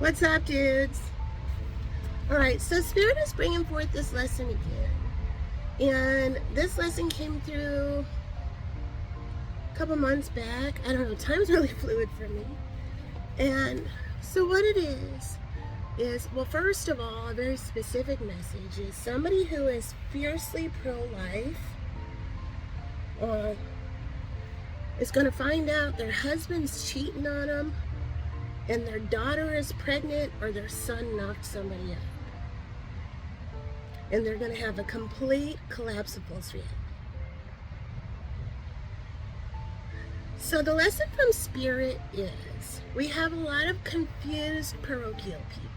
What's up, dudes? Alright, so Spirit is bringing forth this lesson again. And this lesson came through a couple months back. I don't know, time's really fluid for me. And so what it is, well, first of all, a very specific message is somebody who is fiercely pro-life is going to find out their husband's cheating on them, and their daughter is pregnant, or their son knocked somebody up. And they're going to have a complete collapse of false reality. So the lesson from Spirit is, we have a lot of confused parochial people.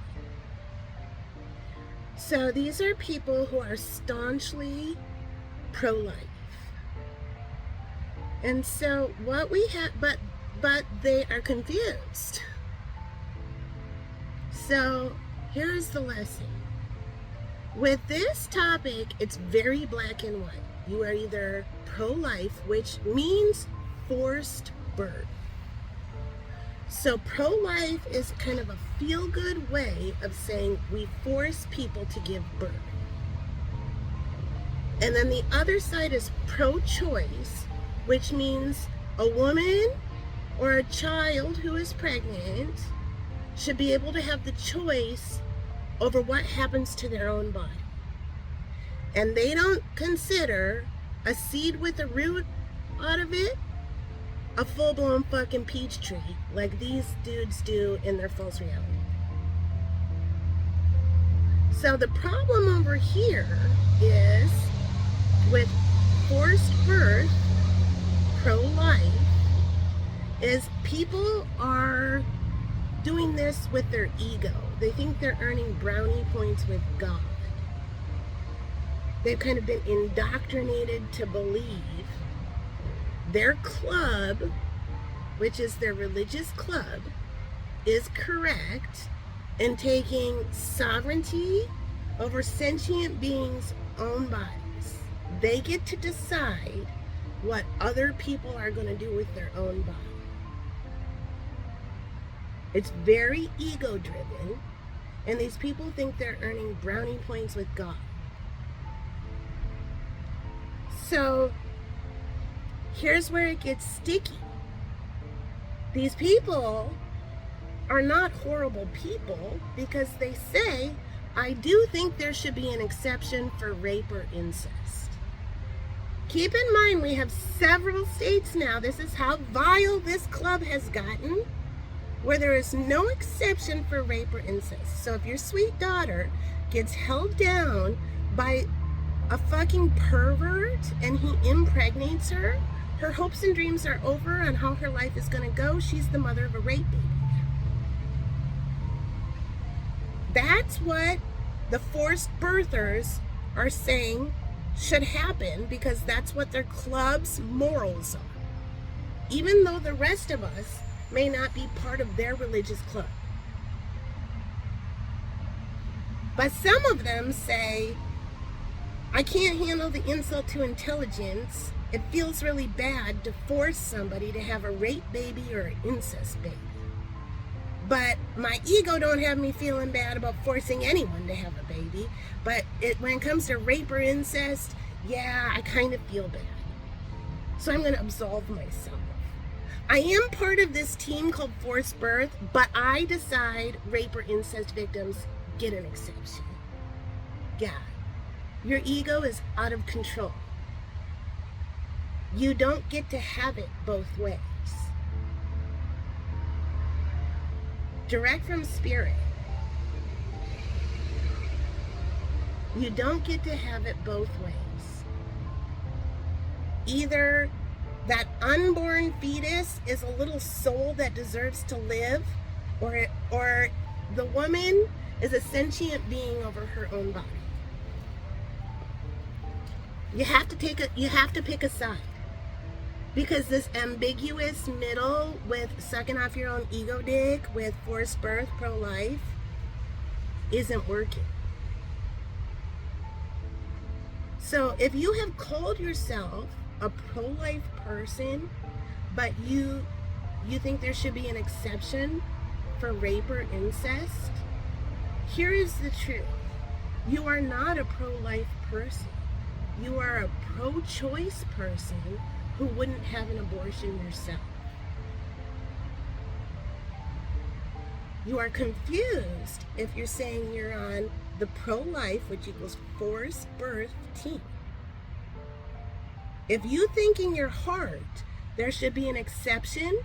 So these are people who are staunchly pro-life. And so what we have, but they are confused. So here's the lesson. With this topic, it's very black and white. You are either pro-life, which means forced birth. So pro-life is kind of a feel-good way of saying we force people to give birth. And then the other side is pro-choice, which means a woman or a child who is pregnant should be able to have the choice over what happens to their own body. And they don't consider a seed with a root out of it a full-blown fucking peach tree like these dudes do in their false reality. So the problem over here is with forced birth, pro-life, is people are doing this with their ego. They think they're earning brownie points with God. They've kind of been indoctrinated to believe their club, which is their religious club, is correct in taking sovereignty over sentient beings' own bodies. They get to decide what other people are going to do with their own body. It's very ego-driven, and these people think they're earning brownie points with God. So here's where it gets sticky. These people are not horrible people because they say, I do think there should be an exception for rape or incest. Keep in mind, we have several states now, this is how vile this club has gotten, where there is no exception for rape or incest. So if your sweet daughter gets held down by a fucking pervert and he impregnates her, her hopes and dreams are over on how her life is going to go. She's the mother of a rape baby. That's what the forced birthers are saying should happen, because that's what their club's morals are. Even though the rest of us may not be part of their religious club. But some of them say, I can't handle the insult to intelligence. It feels really bad to force somebody to have a rape baby or an incest baby. But my ego don't have me feeling bad about forcing anyone to have a baby. But when it comes to rape or incest, yeah, I kind of feel bad. So I'm going to absolve myself. I am part of this team called Forced Birth, but I decide rape or incest victims get an exception. Yeah, your ego is out of control. You don't get to have it both ways. Direct from Spirit. You don't get to have it both ways. Either that unborn fetus is a little soul that deserves to live, or the woman is a sentient being over her own body. You have to pick a side. Because this ambiguous middle with sucking off your own ego dick with forced birth, pro-life, isn't working. So if you have called yourself a pro-life person, but you think there should be an exception for rape or incest, here is the truth. You are not a pro-life person. You are a pro-choice person who wouldn't have an abortion yourself. You are confused if you're saying you're on the pro-life, which equals forced birth team. If you think in your heart there should be an exception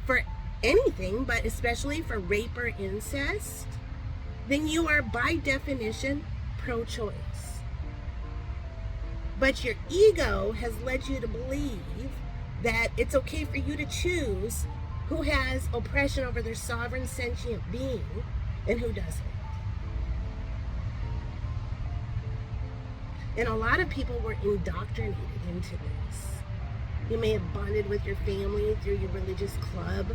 for anything, but especially for rape or incest, then you are by definition pro-choice. But your ego has led you to believe that it's okay for you to choose who has oppression over their sovereign sentient being and who doesn't. And a lot of people were indoctrinated into this. You may have bonded with your family through your religious club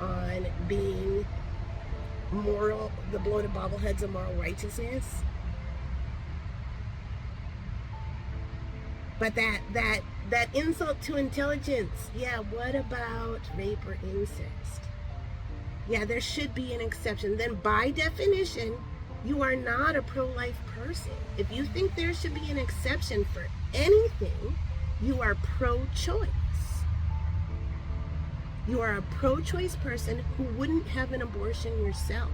on being moral, the bloated bobbleheads of moral righteousness. But that insult to intelligence, yeah, what about rape or incest? Yeah, there should be an exception. Then by definition, you are not a pro-life person. If you think there should be an exception for anything, you are pro-choice. You are a pro-choice person who wouldn't have an abortion yourself.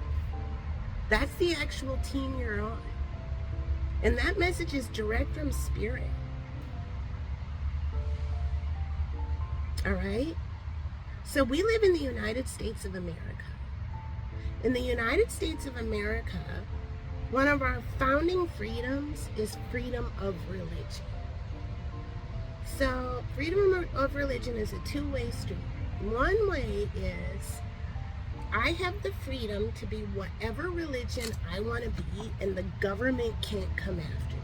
That's the actual team you're on. And that message is direct from spirit. All right? So we live in the United States of America. In the United States of America, one of our founding freedoms is freedom of religion. So freedom of religion is a two-way street. One way is I have the freedom to be whatever religion I want to be, and the government can't come after me.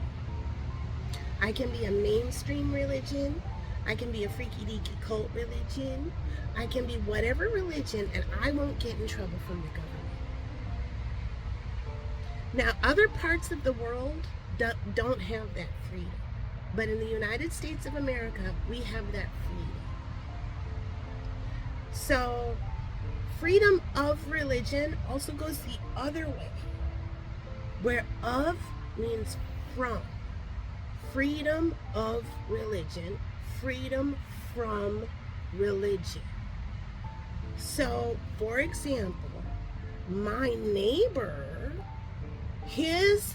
I can be a mainstream religion. I can be a freaky-deaky cult religion. I can be whatever religion, and I won't get in trouble from the government. Now, other parts of the world don't have that freedom. But in the United States of America, we have that freedom. So, freedom of religion also goes the other way, where of means from. Freedom of religion, freedom from religion. So, for example, my neighbor, his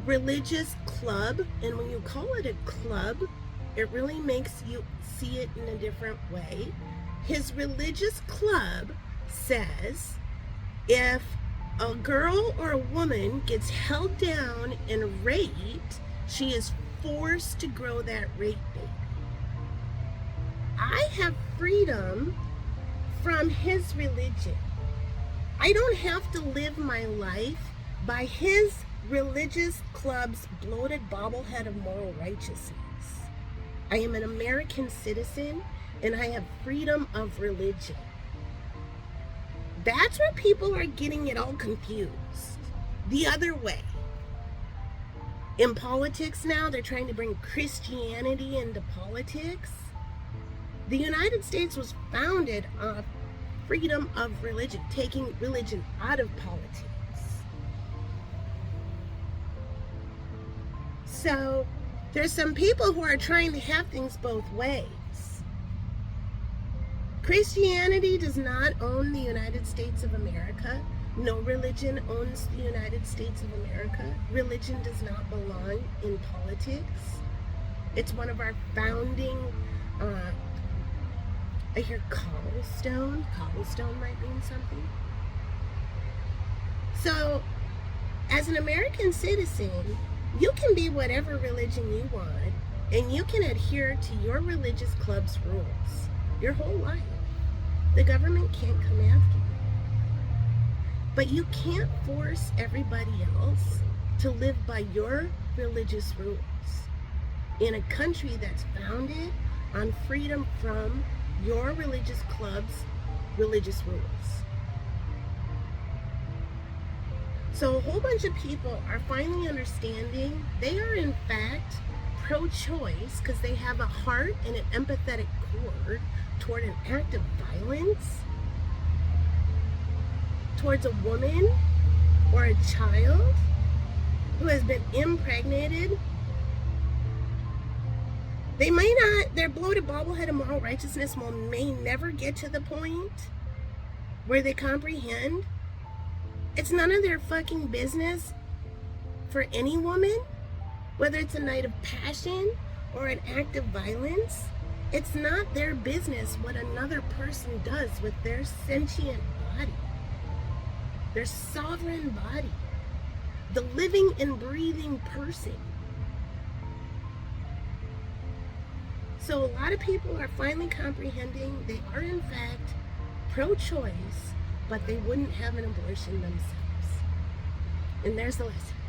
religious club, and when you call it a club, it really makes you see it in a different way. His religious club says if a girl or a woman gets held down and raped, she is forced to grow that rape baby. I have freedom from his religion. I don't have to live my life by his religious club's bloated bobblehead of moral righteousness. I am an American citizen, and I have freedom of religion. That's where people are getting it all confused. The other way. In politics now, they're trying to bring Christianity into politics. The United States was founded on freedom of religion, taking religion out of politics. So there's some people who are trying to have things both ways. Christianity does not own the United States of America. No religion owns the United States of America. Religion does not belong in politics. It's one of our founding, I hear cobblestone. Cobblestone might mean something. So, as an American citizen, you can be whatever religion you want, and you can adhere to your religious club's rules your whole life. The government can't come after you. But you can't force everybody else to live by your religious rules in a country that's founded on freedom from your religious club's religious rules. So a whole bunch of people are finally understanding they are in fact pro-choice because they have a heart and an empathetic cord toward an act of violence. towards a woman or a child who has been impregnated, they may not, their bloated bobblehead of moral righteousness may never get to the point where they comprehend it's none of their fucking business for any woman, whether it's a night of passion or an act of violence. It's not their business what another person does with their sentient body, their sovereign body, the living and breathing person. So a lot of people are finally comprehending they are in fact pro-choice, but they wouldn't have an abortion themselves. And there's the lesson.